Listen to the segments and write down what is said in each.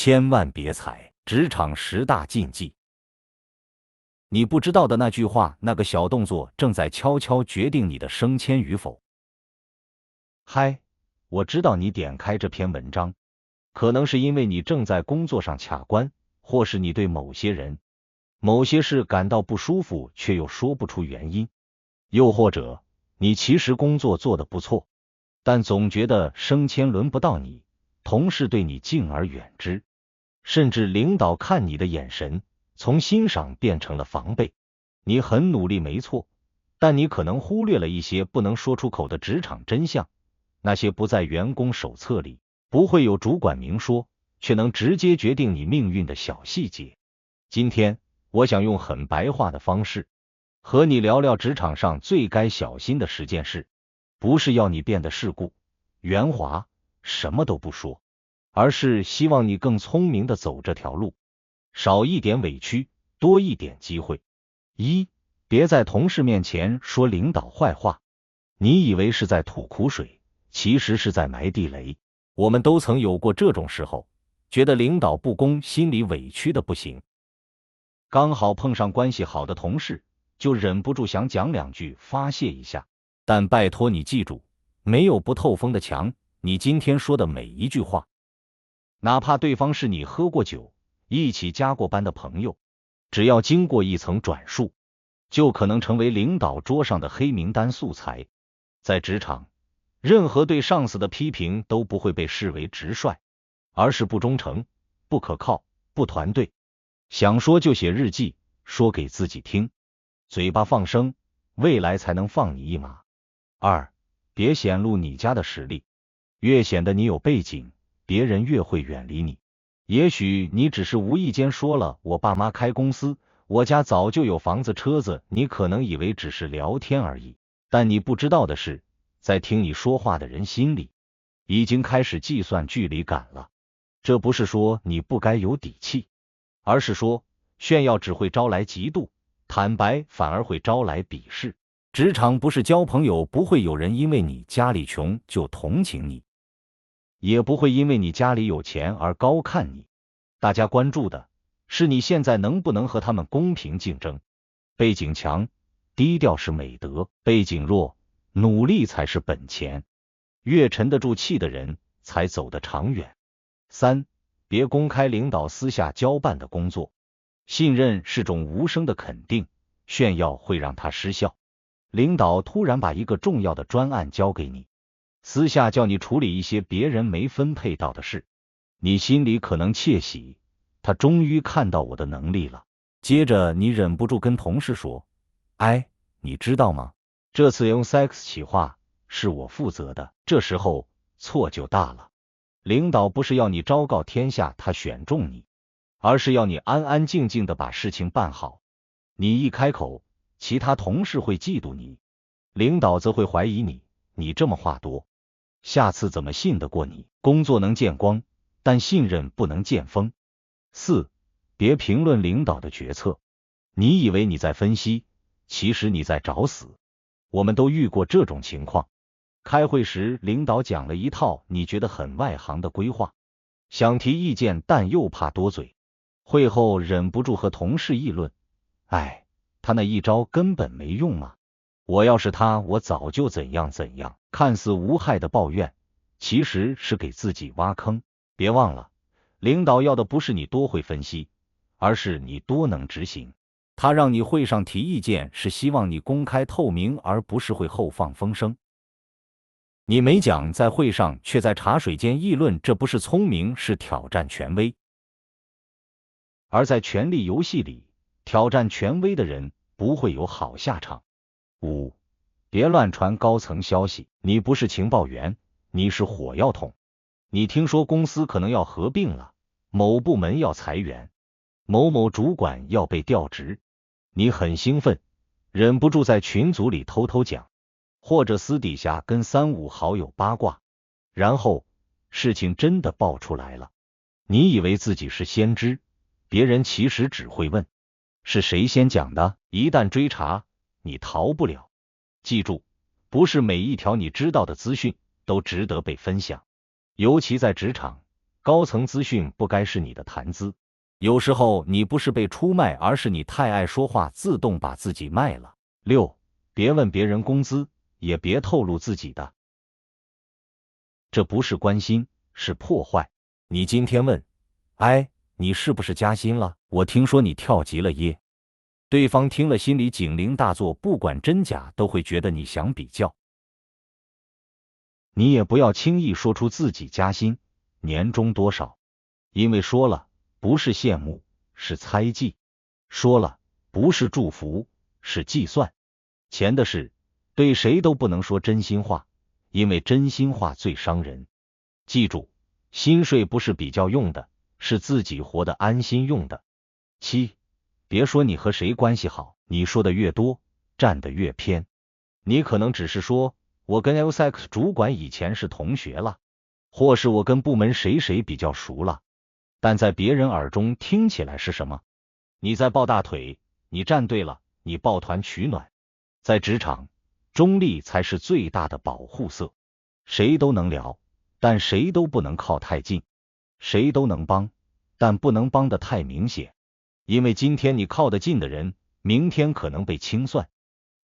千万别踩职场10大禁忌。你不知道的那句话，那个小动作正在悄悄决定你的升迁与否。嗨，我知道你点开这篇文章，可能是因为你正在工作上卡关，或是你对某些人、某些事感到不舒服，却又说不出原因，又或者你其实工作做得不错，但总觉得升迁轮不到你，同事对你敬而远之，甚至领导看你的眼神从欣赏变成了防备。你很努力没错，但你可能忽略了一些不能说出口的职场真相，那些不在员工手册里，不会有主管明说，却能直接决定你命运的小细节。今天我想用很白话的方式和你聊聊职场上最该小心的10件事，不是要你变得世故、圆滑，什么都不说，而是希望你更聪明地走这条路，少一点委屈，多一点机会。1. 别在同事面前说领导坏话，你以为是在吐苦水，其实是在埋地雷。我们都曾有过这种时候，觉得领导不公，心里委屈的不行，刚好碰上关系好的同事，就忍不住想讲2句发泄一下。但拜托你记住，没有不透风的墙，你今天说的每一句话，哪怕对方是你喝过酒、一起加过班的朋友，只要经过一层转述，就可能成为领导桌上的黑名单素材。在职场，任何对上司的批评都不会被视为直率，而是不忠诚、不可靠、不团队。想说就写日记，说给自己听，嘴巴放生，未来才能放你一马。2. 别显露你家的实力，越显得你有背景，别人越会远离你。也许你只是无意间说了我爸妈开公司，我家早就有房子车子，你可能以为只是聊天而已，但你不知道的是，在听你说话的人心里已经开始计算距离感了。这不是说你不该有底气，而是说炫耀只会招来嫉妒，坦白反而会招来鄙视。职场不是交朋友，不会有人因为你家里穷就同情你，也不会因为你家里有钱而高看你。大家关注的是你现在能不能和他们公平竞争。背景强，低调是美德；背景弱，努力才是本钱。越沉得住气的人才走得长远。3. 别公开领导私下交办的工作，信任是种无声的肯定，炫耀会让它失效。领导突然把一个重要的专案交给你，私下叫你处理一些别人没分配到的事，你心里可能窃喜，他终于看到我的能力了。接着你忍不住跟同事说，哎，你知道吗？这次用 sex 企划是我负责的。这时候错就大了。领导不是要你昭告天下他选中你，而是要你安安静静的把事情办好。你一开口，其他同事会嫉妒你，领导则会怀疑你，你这么话多，下次怎么信得过你？工作能见光，但信任不能见风。4. 别评论领导的决策，你以为你在分析，其实你在找死。我们都遇过这种情况，开会时领导讲了一套你觉得很外行的规划，想提意见但又怕多嘴，会后忍不住和同事议论，哎，他那一招根本没用啊，我要是他，我早就怎样怎样。看似无害的抱怨，其实是给自己挖坑。别忘了，领导要的不是你多会分析，而是你多能执行。他让你会上提意见，是希望你公开透明，而不是会后放风声。你没讲在会上，却在茶水间议论，这不是聪明，是挑战权威。而在权力游戏里，挑战权威的人不会有好下场。5. 别乱传高层消息，你不是情报员，你是火药桶。你听说公司可能要合并了，某部门要裁员，某某主管要被调职，你很兴奋，忍不住在群组里偷偷讲，或者私底下跟3、5好友八卦，然后事情真的爆出来了，你以为自己是先知，别人其实只会问是谁先讲的，一旦追查，你逃不了。记住，不是每一条你知道的资讯都值得被分享，尤其在职场，高层资讯不该是你的谈资。有时候你不是被出卖，而是你太爱说话，自动把自己卖了。6. 别问别人工资，也别透露自己的。这不是关心，是破坏。你今天问，哎，你是不是加薪了？我听说你跳级了耶。对方听了心里警铃大作，不管真假都会觉得你想比较。你也不要轻易说出自己加薪，年终多少，因为说了不是羡慕，是猜忌；说了不是祝福，是计算。钱的事，对谁都不能说真心话，因为真心话最伤人。记住，薪水不是比较用的，是自己活得安心用的。7. 别说你和谁关系好，你说的越多，站得越偏。你可能只是说，我跟 LSEX 主管以前是同学了，或是我跟部门谁谁比较熟了，但在别人耳中听起来是什么？你在抱大腿，你站对了，你抱团取暖。在职场，中立才是最大的保护色。谁都能聊，但谁都不能靠太近；谁都能帮，但不能帮得太明显。因为今天你靠得近的人，明天可能被清算；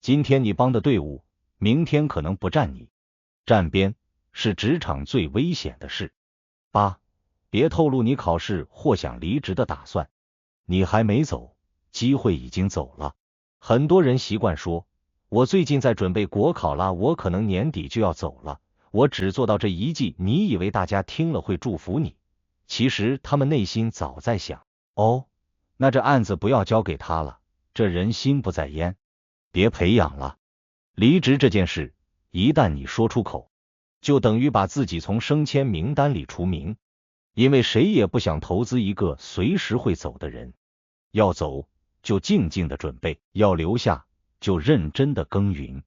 今天你帮的队伍，明天可能不站你。站边是职场最危险的事。8. 别透露你考试或想离职的打算，你还没走，机会已经走了。很多人习惯说，我最近在准备国考啦，我可能年底就要走了，我只做到这一季。你以为大家听了会祝福你，其实他们内心早在想，哦，那这案子不要交给他了，这人心不在焉，别培养了。离职这件事，一旦你说出口，就等于把自己从升迁名单里除名，因为谁也不想投资一个随时会走的人。要走就静静的准备，要留下就认真的耕耘。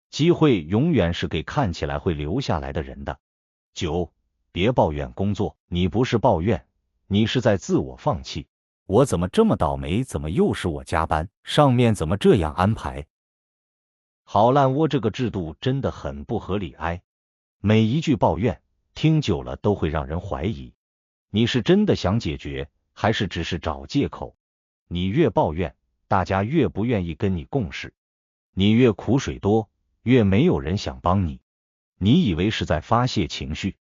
机会永远是给看起来会留下来的人的。9. 别抱怨工作，你不是抱怨，你是在自我放弃。我怎么这么倒霉？怎么又是我加班？上面怎么这样安排？好烂窝这个制度真的很不合理。每一句抱怨听久了都会让人怀疑，你是真的想解决，还是只是找借口？你越抱怨，大家越不愿意跟你共事；你越苦水多，越没有人想帮你。你以为是在发泄情绪，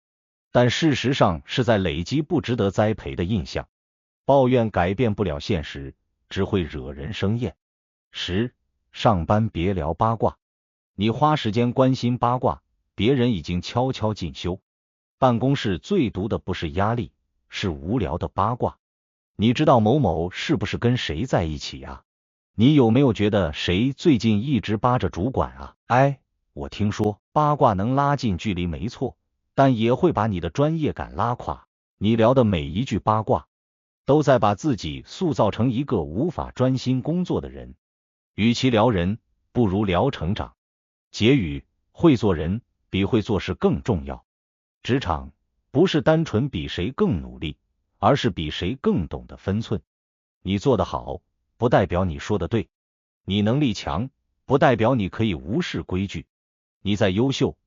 但事实上是在累积不值得栽培的印象。抱怨改变不了现实，只会惹人生厌。10. 上班别聊八卦，你花时间关心八卦，别人已经悄悄进修。办公室最毒的不是压力，是无聊的八卦。你知道某某是不是跟谁在一起呀？你有没有觉得谁最近一直扒着主管啊？我听说八卦能拉近距离没错，但也会把你的专业感拉垮。你聊的每一句八卦，都在把自己塑造成一个无法专心工作的人。与其聊人，不如聊成长。结语：会做人比会做事更重要。职场不是单纯比谁更努力，而是比谁更懂得分寸。你做得好，不代表你说的对；你能力强，不代表你可以无视规矩。你再优秀，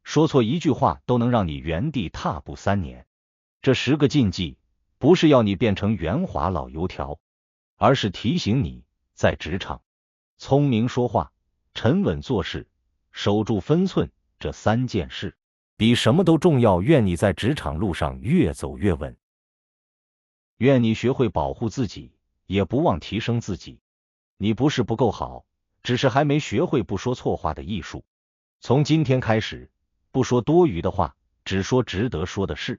说错一句话都能让你原地踏步3年。这10个禁忌，不是要你变成圆滑老油条，而是提醒你，在职场，聪明说话，沉稳做事，守住分寸，这3件事比什么都重要。愿你在职场路上越走越稳，愿你学会保护自己，也不忘提升自己。你不是不够好，只是还没学会不说错话的艺术。从今天开始，不说多余的话，只说值得说的事；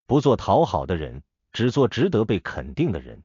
不做讨好的人，只做值得被肯定的人。